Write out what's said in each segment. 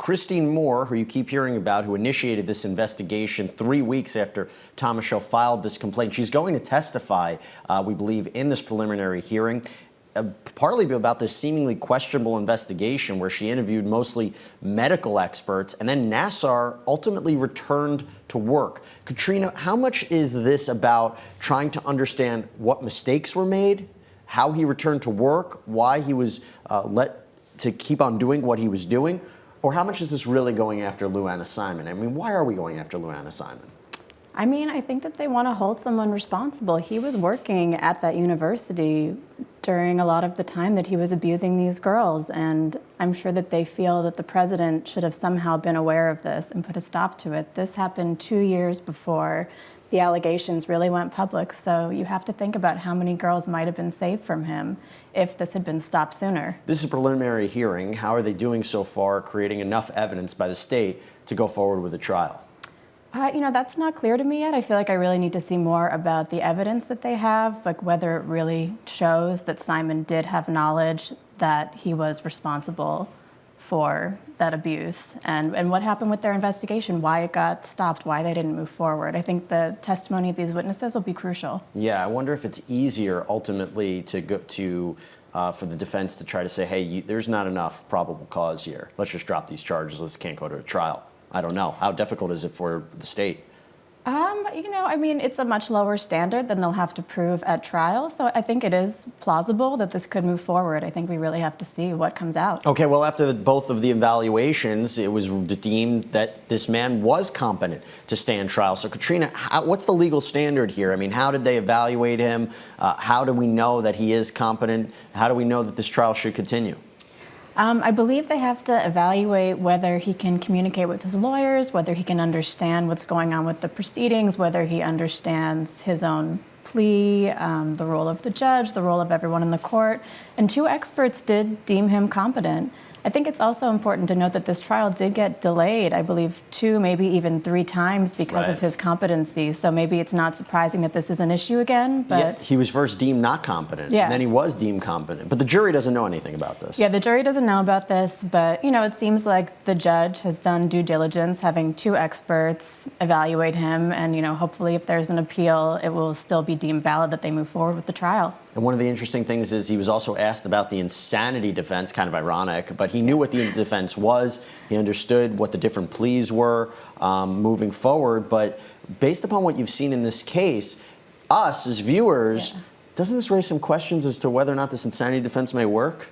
Christine Moore, who you keep hearing about, who initiated this investigation 3 weeks after Thomas Show filed this complaint. She's going to testify, we believe, in this preliminary hearing. Partly about this seemingly questionable investigation where she interviewed mostly medical experts, and then Nassar ultimately returned to work. Katrina, how much is this about trying to understand what mistakes were made, how he returned to work, why he was let to keep on doing what he was doing, or how much is this really going after Luanna Simon? I mean, why are we going after Luanna Simon? I mean, I think that they want to hold someone responsible. He was working at that university during a lot of the time that he was abusing these girls, and I'm sure that they feel that the president should have somehow been aware of this and put a stop to it. This happened 2 years before the allegations really went public, so you have to think about how many girls might have been saved from him if this had been stopped sooner. This is a preliminary hearing. How are they doing so far, creating enough evidence by the state to go forward with a trial? You know, that's not clear to me yet. I feel like I really need to see more about the evidence that they have, like whether it really shows that Simon did have knowledge that he was responsible for that abuse, and what happened with their investigation, why it got stopped, why they didn't move forward. I think the testimony of these witnesses will be crucial. Yeah, I wonder if it's easier ultimately to go to for the defense to try to say, hey, there's not enough probable cause here. Let's just drop these charges. Let's can't go to a trial. I don't know. How difficult is it for the state? You know, I mean, it's a much lower standard than they'll have to prove at trial. So I think it is plausible that this could move forward. I think we really have to see what comes out. Okay, well, after both of the evaluations, it was deemed that this man was competent to stand trial. So, Katrina, what's the legal standard here? I mean, how did they evaluate him? How do we know that he is competent? How do we know that this trial should continue? I believe they have to evaluate whether he can communicate with his lawyers, whether he can understand what's going on with the proceedings, whether he understands his own plea, the role of the judge, the role of everyone in the court. And 2 experts did deem him competent. I think it's also important to note that this trial did get delayed, I believe 2, maybe even 3 times because of his competency. So maybe it's not surprising that this is an issue again. But yeah, he was first deemed not competent, and then he was deemed competent. But the jury doesn't know anything about this. Yeah, the jury doesn't know about this, but you know, it seems like the judge has done due diligence, having 2 experts evaluate him, and you know, hopefully if there's an appeal, it will still be deemed valid that they move forward with the trial. And one of the interesting things is he was also asked about the insanity defense, kind of ironic, but he knew what the defense was. He understood what the different pleas were moving forward. But based upon what you've seen in this case, us as viewers, doesn't this raise some questions as to whether or not this insanity defense may work?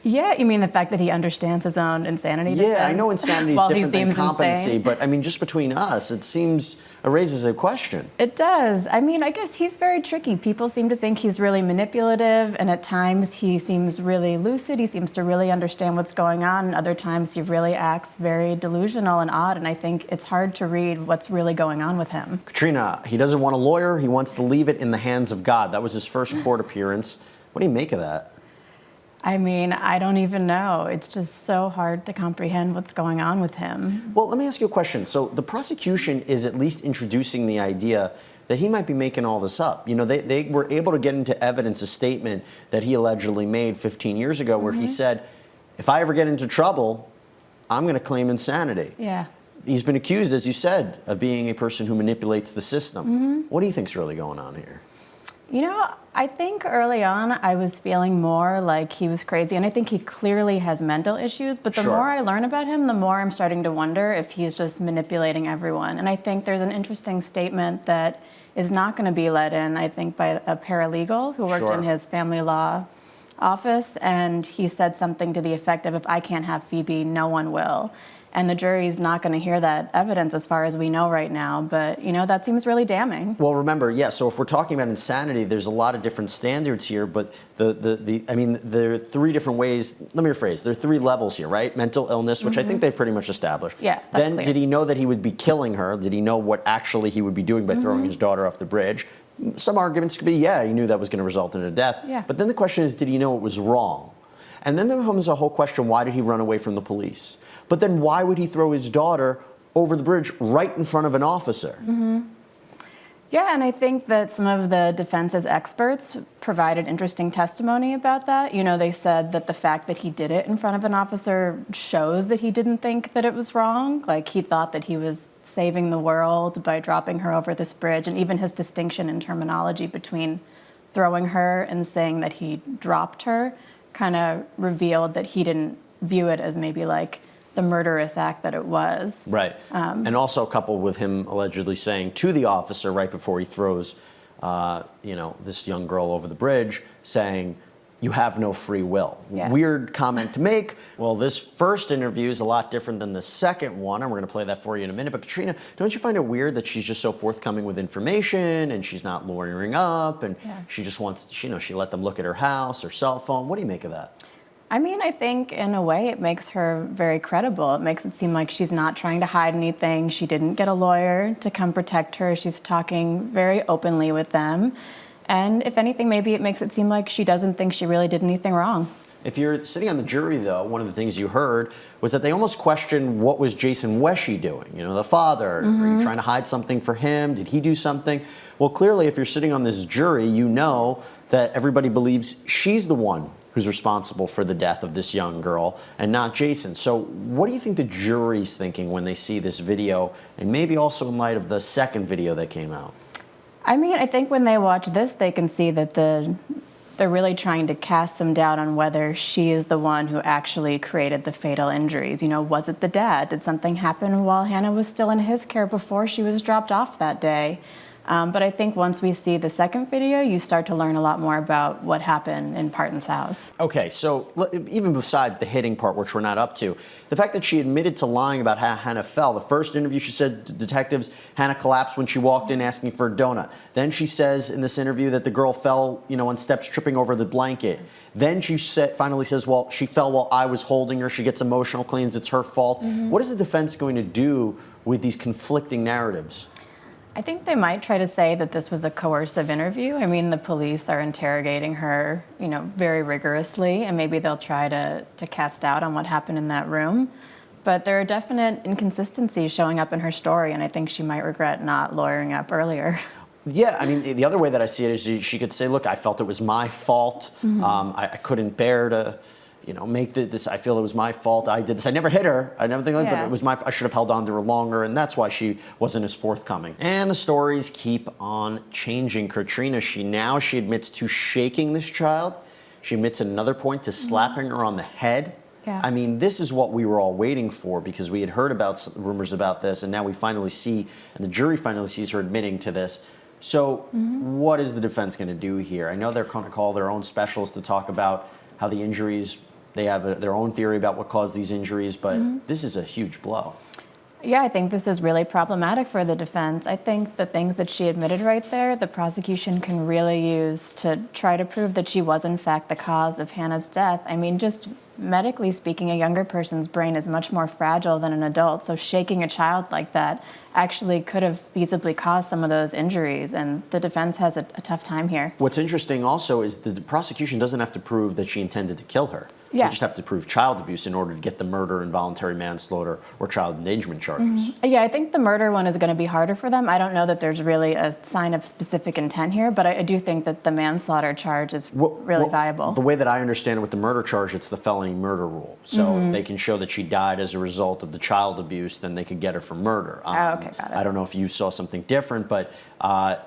Yeah, you mean the fact that he understands his own insanity defense? Yeah, I know insanity is different than competency, but I mean, just between us, it raises a question. It does. I mean, I guess he's very tricky. People seem to think he's really manipulative, and at times he seems really lucid. He seems to really understand what's going on, and other times he really acts very delusional and odd, and I think it's hard to read what's really going on with him. Katrina, he doesn't want a lawyer. He wants to leave it in the hands of God. That was his first court appearance. What do you make of that? I mean, I don't even know. It's just so hard to comprehend what's going on with him. Well, let me ask you a question. So the prosecution is at least introducing the idea that he might be making all this up. You know, they were able to get into evidence a statement that he allegedly made 15 years ago where he said, if I ever get into trouble, I'm going to claim insanity. Yeah. He's been accused, as you said, of being a person who manipulates the system. What do you think's really going on here? You know, I think early on I was feeling more like he was crazy, and I think he clearly has mental issues, but the more I learn about him, the more I'm starting to wonder if he's just manipulating everyone. And I think there's an interesting statement that is not going to be let in, I think, by a paralegal who worked in his family law office, and he said something to the effect of, if I can't have Phoebe, no one will. And the jury's not going to hear that evidence as far as we know right now. But, you know, that seems really damning. Well, remember, so if we're talking about insanity, there's a lot of different standards here. But I mean, there are 3 different ways. Let me rephrase. There are 3 levels here, right? Mental illness, which I think they've pretty much established. Yeah, that's Then clear. Did he know that he would be killing her? Did he know what actually he would be doing by throwing his daughter off the bridge? Some arguments could be, he knew that was going to result in a death. Yeah. But then the question is, did he know it was wrong? And then there comes a whole question, why did he run away from the police? But then why would he throw his daughter over the bridge right in front of an officer? Yeah, and I think that some of the defense's experts provided interesting testimony about that. You know, they said that the fact that he did it in front of an officer shows that he didn't think that it was wrong. Like, he thought that he was saving the world by dropping her over this bridge, and even his distinction in terminology between throwing her and saying that he dropped her kind of revealed that he didn't view it as maybe like the murderous act that it was. Right. And also coupled with him allegedly saying to the officer right before he throws, this young girl over the bridge, saying, "You have no free will." Yeah. Weird comment to make. Well, this first interview is a lot different than the second one, and we're going to play that for you in a minute. But Katrina, don't you find it weird that she's just so forthcoming with information, and she's not lawyering up, and she just wants, she let them look at her house, her cell phone? What do you make of that? I mean, I think in a way it makes her very credible. It makes it seem like she's not trying to hide anything. She didn't get a lawyer to come protect her. She's talking very openly with them. And if anything, maybe it makes it seem like she doesn't think she really did anything wrong. If you're sitting on the jury, though, one of the things you heard was that they almost questioned, what was Jason Wesche doing? The father. Are you trying to hide something for him? Did he do something? Well, clearly, if you're sitting on this jury, you know that everybody believes she's the one who's responsible for the death of this young girl and not Jason. So what do you think the jury's thinking when they see this video, and maybe also in light of the second video that came out? I mean, I think when they watch this, they can see that they're really trying to cast some doubt on whether she is the one who actually created the fatal injuries. Was it the dad? Did something happen while Hannah was still in his care before she was dropped off that day? But I think once we see the second video, you start to learn a lot more about what happened in Parton's house. Okay, so even besides the hitting part, which we're not up to, the fact that she admitted to lying about how Hannah fell. The first interview, she said to detectives, Hannah collapsed when she walked in asking for a donut. Then she says in this interview that the girl fell, on steps, tripping over the blanket. Then she finally says, well, she fell while I was holding her. She gets emotional, claims it's her fault. What is the defense going to do with these conflicting narratives? I think they might try to say that this was a coercive interview. I mean, the police are interrogating her, very rigorously, and maybe they'll try to cast doubt on what happened in that room. But there are definite inconsistencies showing up in her story, and I think she might regret not lawyering up earlier. Yeah, I mean, the other way that I see it is she could say, look, I felt it was my fault. I couldn't bear to make this, I feel it was my fault, I did this. I never hit her, I never think like that, but it was I should have held on to her longer, and that's why she wasn't as forthcoming. And the stories keep on changing. Katrina, she admits to shaking this child. She admits at another point to slapping her on the head. Yeah. I mean, this is what we were all waiting for, because we had heard about rumors about this, and now we finally see, and the jury finally sees her admitting to this. So what is the defense going to do here? I know they're going to call their own specialists to talk about how the injuries, they have their own theory about what caused these injuries, but this is a huge blow. Yeah, I think this is really problematic for the defense. I think the things that she admitted right there, the prosecution can really use to try to prove that she was in fact the cause of Hannah's death. I mean, just medically speaking, a younger person's brain is much more fragile than an adult, so shaking a child like that actually could have feasibly caused some of those injuries, and the defense has a tough time here. What's interesting also is the prosecution doesn't have to prove that she intended to kill her. Yeah. They just have to prove child abuse in order to get the murder, involuntary manslaughter, or child endangerment charges. Yeah, I think the murder one is going to be harder for them. I don't know that there's really a sign of specific intent here, but I do think that the manslaughter charge is really viable. The way that I understand it with the murder charge, it's the felony murder rule. So if they can show that she died as a result of the child abuse, then they could get her for murder. Okay, got it. I don't know if you saw something different, but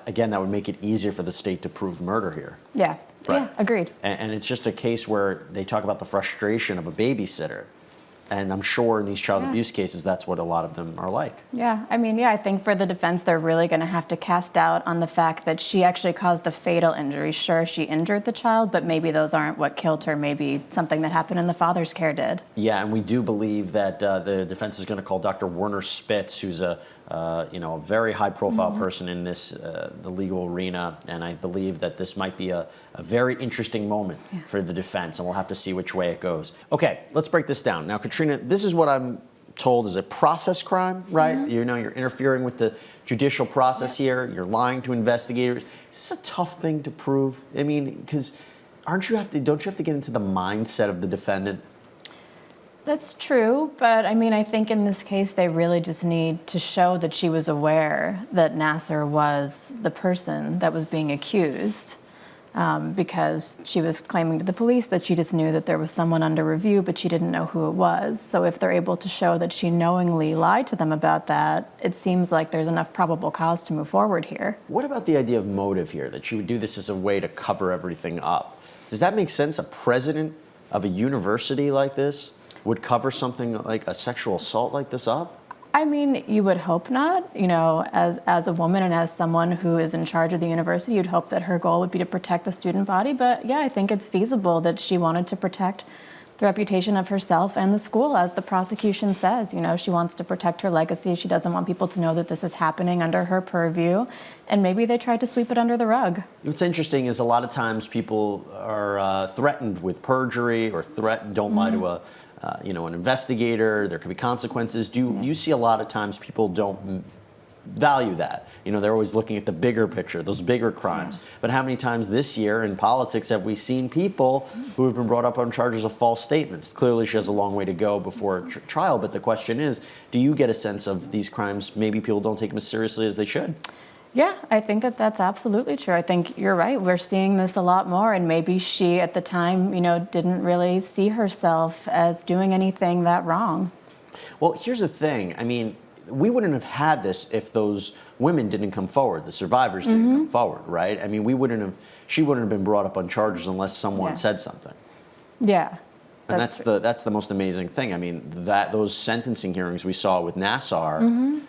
again, that would make it easier for the state to prove murder here. Yeah. Right. Yeah, agreed. And it's just a case where they talk about the frustration of a babysitter. And I'm sure in these child abuse cases, that's what a lot of them are like. Yeah, I mean, I think for the defense, they're really going to have to cast doubt on the fact that she actually caused the fatal injury. Sure, she injured the child, but maybe those aren't what killed her. Maybe something that happened in the father's care did. Yeah, and we do believe that the defense is going to call Dr. Werner Spitz, who's a very high-profile person in this the legal arena, and I believe that this might be a very interesting moment for the defense, and we'll have to see which way it goes. Okay, let's break this down. Now, Katrina, this is what I'm told is a process crime, right? You're interfering with the judicial process here. You're lying to investigators. Is this a tough thing to prove? I mean, because don't you have to get into the mindset of the defendant? That's true, but I mean, I think in this case, they really just need to show that she was aware that Nasser was the person that was being accused, because she was claiming to the police that she just knew that there was someone under review, but she didn't know who it was. So if they're able to show that she knowingly lied to them about that, it seems like there's enough probable cause to move forward here. What about the idea of motive here, that she would do this as a way to cover everything up? Does that make sense? A president of a university like this would cover something like a sexual assault like this up? I mean, you would hope not. You know, as a woman and as someone who is in charge of the university, you'd hope that her goal would be to protect the student body. But yeah, I think it's feasible that she wanted to protect the reputation of herself and the school, as the prosecution says. You know, she wants to protect her legacy. She doesn't want people to know that this is happening under her purview. And maybe they tried to sweep it under the rug. What's interesting is a lot of times people are threatened with perjury or don't lie to an investigator. There could be consequences. Do you see a lot of times people don't value that? You know, they're always looking at the bigger picture, those bigger crimes. But how many times this year in politics have we seen people who have been brought up on charges of false statements? Clearly, she has a long way to go before a trial. But the question is, do you get a sense of these crimes, maybe people don't take them as seriously as they should? Yeah, I think that that's absolutely true. I think you're right. We're seeing this a lot more, and maybe she at the time, didn't really see herself as doing anything that wrong. Well, here's the thing. I mean, we wouldn't have had this if those women didn't come forward, the survivors didn't come forward, right? I mean, she wouldn't have been brought up on charges unless someone said something. Yeah. And that's the most amazing thing. I mean, those sentencing hearings we saw with Nassar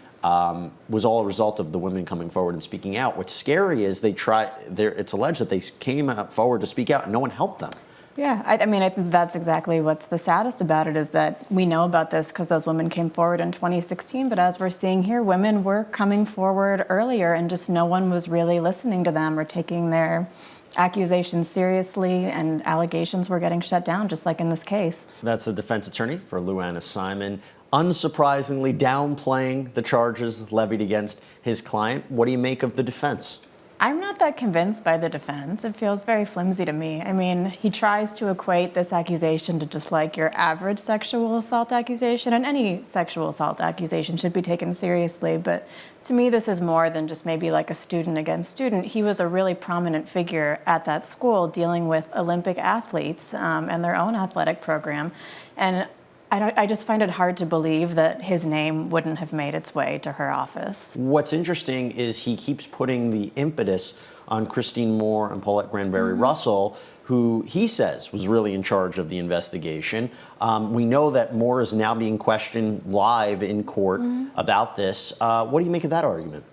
was all a result of the women coming forward and speaking out. What's scary is it's alleged that they came out forward to speak out and no one helped them. Yeah, I mean, I think that's exactly what's the saddest about it, is that we know about this because those women came forward in 2016, but as we're seeing here, women were coming forward earlier and just no one was really listening to them or taking their accusations seriously, and allegations were getting shut down, just like in this case. That's the defense attorney for Luana Simon, unsurprisingly downplaying the charges levied against his client. What do you make of the defense? I'm not that convinced by the defense. It feels very flimsy to me. I mean, he tries to equate this accusation to just like your average sexual assault accusation, and any sexual assault accusation should be taken seriously. But to me, this is more than just maybe like a student against student. He was a really prominent figure at that school dealing with Olympic athletes and their own athletic program. And I just find it hard to believe that his name wouldn't have made its way to her office. What's interesting is he keeps putting the impetus on Christine Moore and Paulette Granberry Russell, who he says was really in charge of the investigation. We know that Moore is now being questioned live in court about this. What do you make of that argument?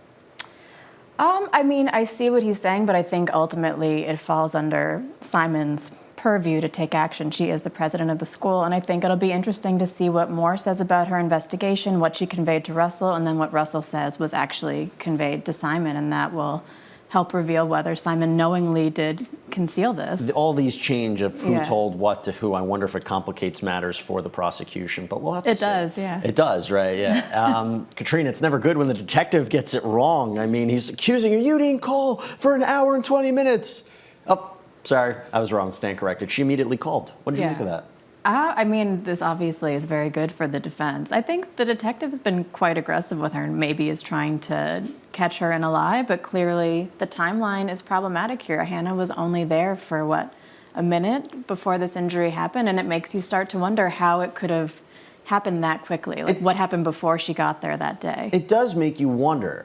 I mean, I see what he's saying, but I think ultimately it falls under Simon's purview to take action. She is the president of the school, and I think it'll be interesting to see what Moore says about her investigation, what she conveyed to Russell, and then what Russell says was actually conveyed to Simon, and that will help reveal whether Simon knowingly did conceal this. All these change of who told what to who. I wonder if it complicates matters for the prosecution, but we'll have to see. It does, yeah. It does, right, yeah. Katrina, it's never good when the detective gets it wrong. I mean, he's accusing her, you didn't call for an hour and 20 minutes. Oh, sorry, I was wrong, stand corrected. She immediately called. What did you make of that? I mean, this obviously is very good for the defense. I think the detective has been quite aggressive with her and maybe is trying to catch her in a lie, but clearly the timeline is problematic here. Hannah was only there for, a minute before this injury happened, and it makes you start to wonder how it could have happened that quickly. Like, what happened before she got there that day? It does make you wonder,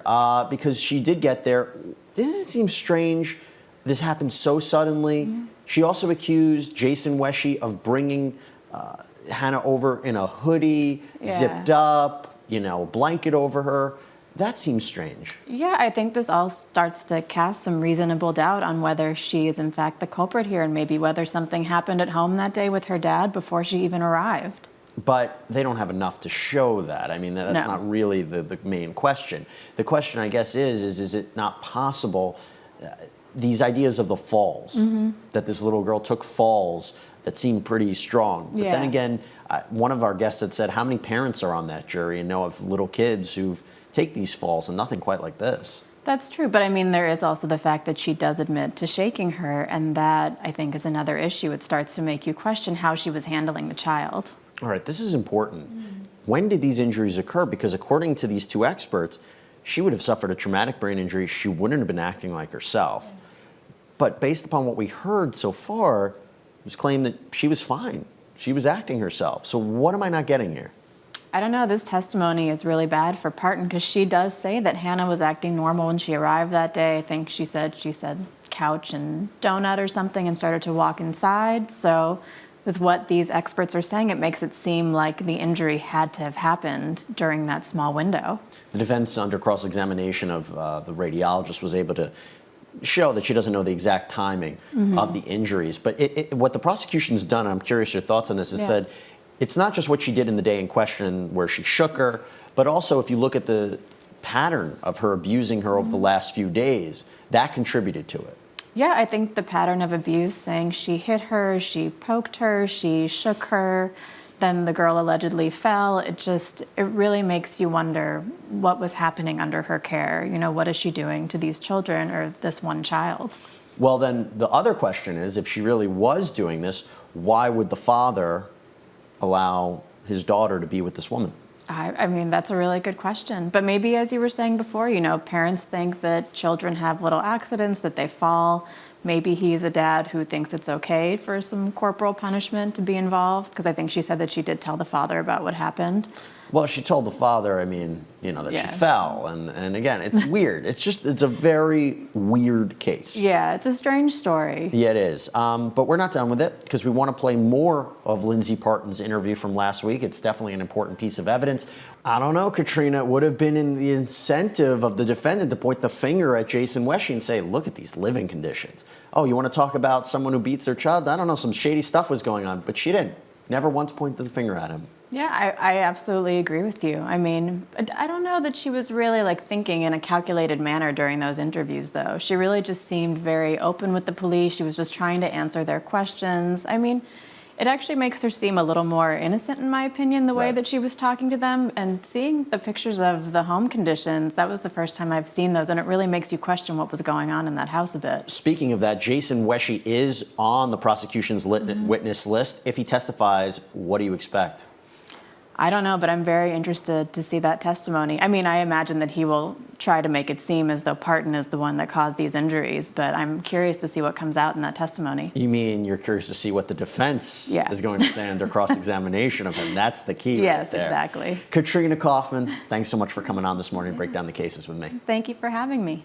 because she did get there. Doesn't it seem strange this happened so suddenly? She also accused Jason Weshy of bringing Hannah over in a hoodie, zipped up, blanket over her. That seems strange. Yeah, I think this all starts to cast some reasonable doubt on whether she is in fact the culprit here, and maybe whether something happened at home that day with her dad before she even arrived. But they don't have enough to show that. I mean, that's not really the main question. The question, I guess, is it not possible, these ideas of the falls, that this little girl took falls that seem pretty strong. But then again, one of our guests had said, how many parents are on that jury and know of little kids who take these falls, and nothing quite like this? That's true, but I mean, there is also the fact that she does admit to shaking her, and that, I think, is another issue. It starts to make you question how she was handling the child. All right, this is important. When did these injuries occur? Because according to these two experts, she would have suffered a traumatic brain injury. She wouldn't have been acting like herself. But based upon what we heard so far, it was claimed that she was fine. She was acting herself. So what am I not getting here? I don't know. This testimony is really bad for Parton because she does say that Hannah was acting normal when she arrived that day. I think she said couch and donut or something and started to walk inside. So with what these experts are saying, it makes it seem like the injury had to have happened during that small window. The defense, under cross-examination of the radiologist, was able to show that she doesn't know the exact timing of the injuries. But what the prosecution's done, I'm curious your thoughts on this, is that it's not just what she did in the day in question where she shook her, but also if you look at the pattern of her abusing her over the last few days, that contributed to it. Yeah, I think the pattern of abuse, saying she hit her, she poked her, she shook her, then the girl allegedly fell, it really makes you wonder what was happening under her care. You know, what is she doing to these children or this one child? Well, then the other question is, if she really was doing this, why would the father allow his daughter to be with this woman? I mean, that's a really good question. But maybe, as you were saying before, you know, parents think that children have little accidents, that they fall. Maybe he's a dad who thinks it's okay for some corporal punishment to be involved, because I think she said that she did tell the father about what happened. Well, she told the father, I mean, you know, that she fell. And again, it's weird. It's a very weird case. Yeah, it's a strange story. Yeah, it is. But we're not done with it because we want to play more of Lindsay Parton's interview from last week. It's definitely an important piece of evidence. I don't know, Katrina, it would have been in the incentive of the defendant to point the finger at Jason Wesche and say, look at these living conditions. Oh, you want to talk about someone who beats their child? I don't know, some shady stuff was going on, but she didn't. Never once pointed the finger at him. Yeah, I absolutely agree with you. I mean, I don't know that she was really thinking in a calculated manner during those interviews, though. She really just seemed very open with the police. She was just trying to answer their questions. I mean, it actually makes her seem a little more innocent, in my opinion, the way that she was talking to them. And seeing the pictures of the home conditions, that was the first time I've seen those, and it really makes you question what was going on in that house a bit. Speaking of that, Jason Wesche is on the prosecution's witness list. If he testifies, what do you expect? I don't know, but I'm very interested to see that testimony. I mean, I imagine that he will try to make it seem as though Parton is the one that caused these injuries, but I'm curious to see what comes out in that testimony. You mean you're curious to see what the defense is going to say under cross-examination of him? That's the key right there. Yes, exactly. Katrina Kaufman, thanks so much for coming on this morning to break down the cases with me. Thank you for having me.